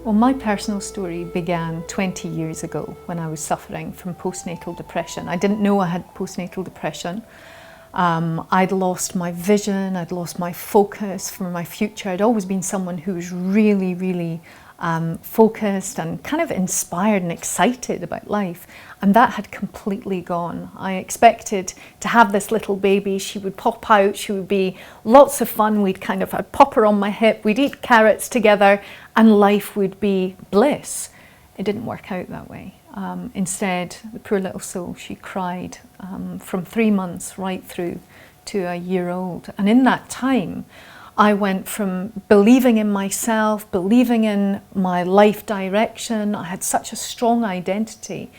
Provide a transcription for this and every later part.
Well, my personal story began 20 years ago when I was suffering from postnatal depression. I didn't know I had postnatal depression. I'd lost my vision, I'd lost my focus for my future. I'd always been someone who was really focused and kind of inspired and excited about life, and that had completely gone. I expected to have this little baby. She would pop out, she would be lots of fun. I'd pop her on my hip, we'd eat carrots together, and life would be bliss. It didn't work out that way. Instead, the poor little soul, she cried from 3 months right through to a year old. And in that time, I went from believing in myself, believing in my life direction. I had such a strong identity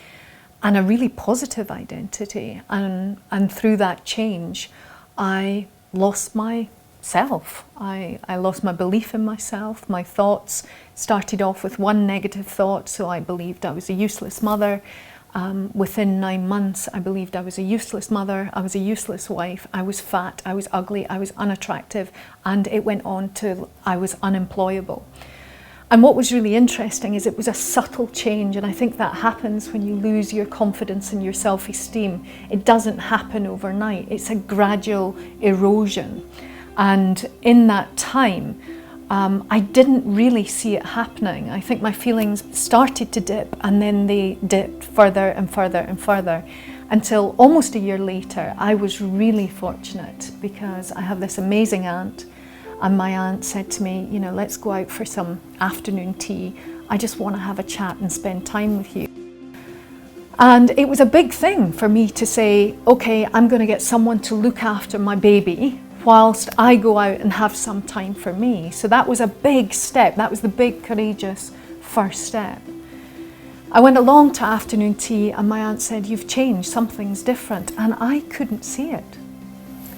and a really positive identity. And through that change, I lost myself. I lost my belief in myself. My thoughts started off with one negative thought, so I believed I was a useless mother. Within 9 months, I believed I was a useless mother, I was a useless wife, I was fat, I was ugly, I was unattractive, and it went on to I was unemployable. And what was really interesting is it was a subtle change, and I think that happens when you lose your confidence and your self-esteem. It doesn't happen overnight, it's a gradual erosion. And in that time, I didn't really see it happening. I think my feelings started to dip, and then they dipped further and further and further until almost a year later. I was really fortunate because I have this amazing aunt, and my aunt said to me, you know, let's go out for some afternoon tea. I just want to have a chat and spend time with you. And it was a big thing for me to say, okay, I'm going to get someone to look after my baby whilst I go out and have some time for me. So that was a big step. That was the big, courageous first step. I went along to afternoon tea, and my aunt said, you've changed, something's different. And I couldn't see it.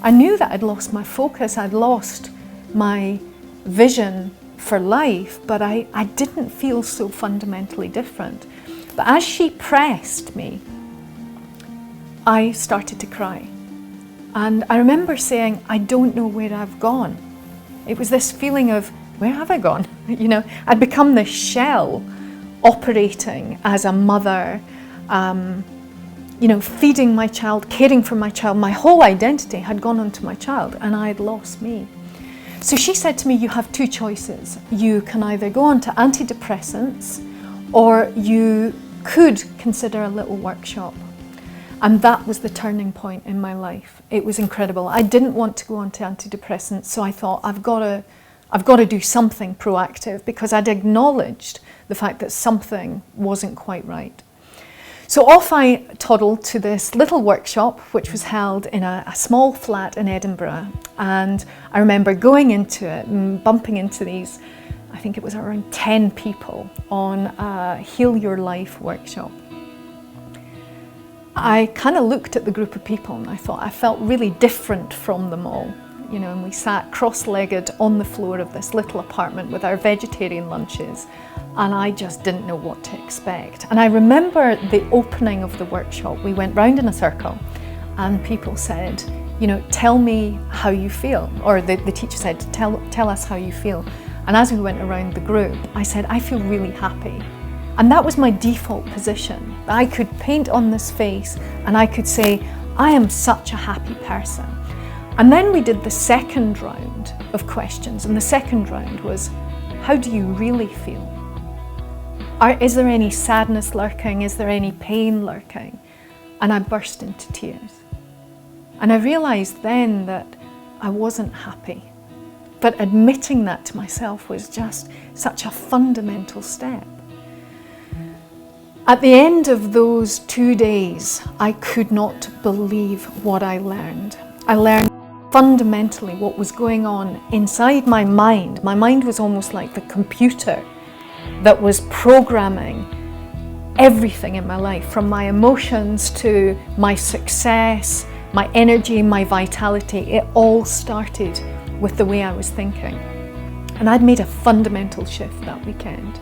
I knew that I'd lost my focus, I'd lost my vision for life, but I didn't feel so fundamentally different. But as she pressed me, I started to cry. And I remember saying, I don't know where I've gone. It was this feeling of, where have I gone? You know, I'd become this shell operating as a mother, you know, feeding my child, caring for my child. My whole identity had gone onto my child, and I had lost me. So she said to me, you have two choices. You can either go on to antidepressants, or you could consider a little workshop. And that was the turning point in my life. It was incredible. I didn't want to go on to antidepressants, so I thought I've got to do something proactive, because I'd acknowledged the fact that something wasn't quite right. So off I toddled to this little workshop, which was held in a small flat in Edinburgh. And I remember going into it and bumping into these, I think it was around 10 people on a Heal Your Life workshop. I kind of looked at the group of people and I thought I felt really different from them all. You know, and we sat cross-legged on the floor of this little apartment with our vegetarian lunches, and I just didn't know what to expect. And I remember the opening of the workshop. We went round in a circle and people said, you know, tell me how you feel. Or the teacher said, tell us how you feel. And as we went around the group, I said, I feel really happy. And that was my default position. I could paint on this face and I could say, I am such a happy person. And then we did the second round of questions, and the second round was, how do you really feel? Is there any sadness lurking? Is there any pain lurking? And I burst into tears. And I realized then that I wasn't happy. But admitting that to myself was just such a fundamental step. At the end of those 2 days, I could not believe what I learned. I learned fundamentally what was going on inside my mind. My mind was almost like the computer that was programming everything in my life, from my emotions to my success, my energy, my vitality. It all started with the way I was thinking. And I'd made a fundamental shift that weekend,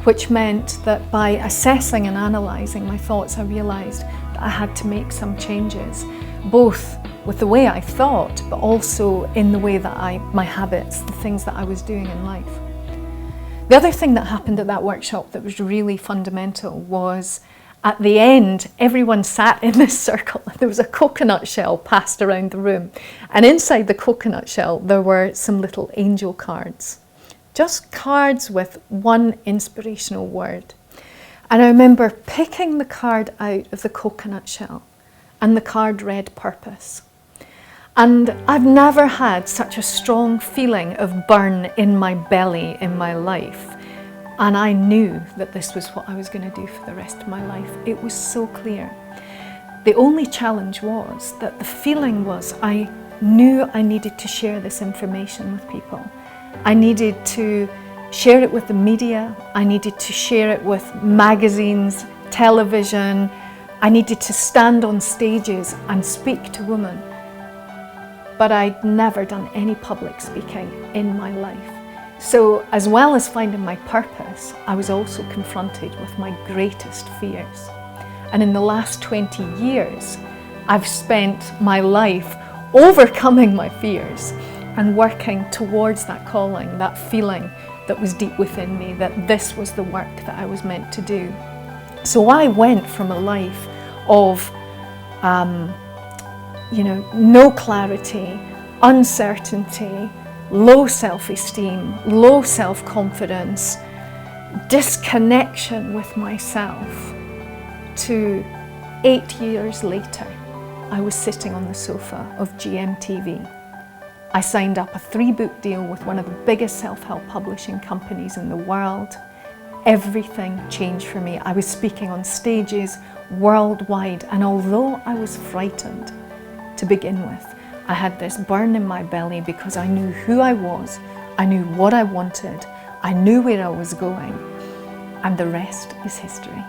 which meant that by assessing and analysing my thoughts, I realised that I had to make some changes, both with the way I thought, but also in the way that my habits, the things that I was doing in life. The other thing that happened at that workshop that was really fundamental was at the end, everyone sat in this circle. There was a coconut shell passed around the room. And inside the coconut shell, there were some little angel cards. Just cards with one inspirational word. And I remember picking the card out of the coconut shell, and the card read purpose. And I've never had such a strong feeling of burn in my belly in my life. And I knew that this was what I was going to do for the rest of my life. It was so clear. The only challenge was that the feeling was I knew I needed to share this information with people. I needed to share it with the media. I needed to share it with magazines, television. I needed to stand on stages and speak to women. But I'd never done any public speaking in my life. So as well as finding my purpose, I was also confronted with my greatest fears. And in the last 20 years, I've spent my life overcoming my fears and working towards that calling, that feeling that was deep within me, that this was the work that I was meant to do. So I went from a life of no clarity, uncertainty, low self-esteem, low self-confidence, disconnection with myself, to 8 years later, I was sitting on the sofa of GMTV. I signed up a 3-book deal with one of the biggest self-help publishing companies in the world. Everything changed for me. I was speaking on stages worldwide, and although I was frightened to begin with, I had this burn in my belly because I knew who I was, I knew what I wanted, I knew where I was going, and the rest is history.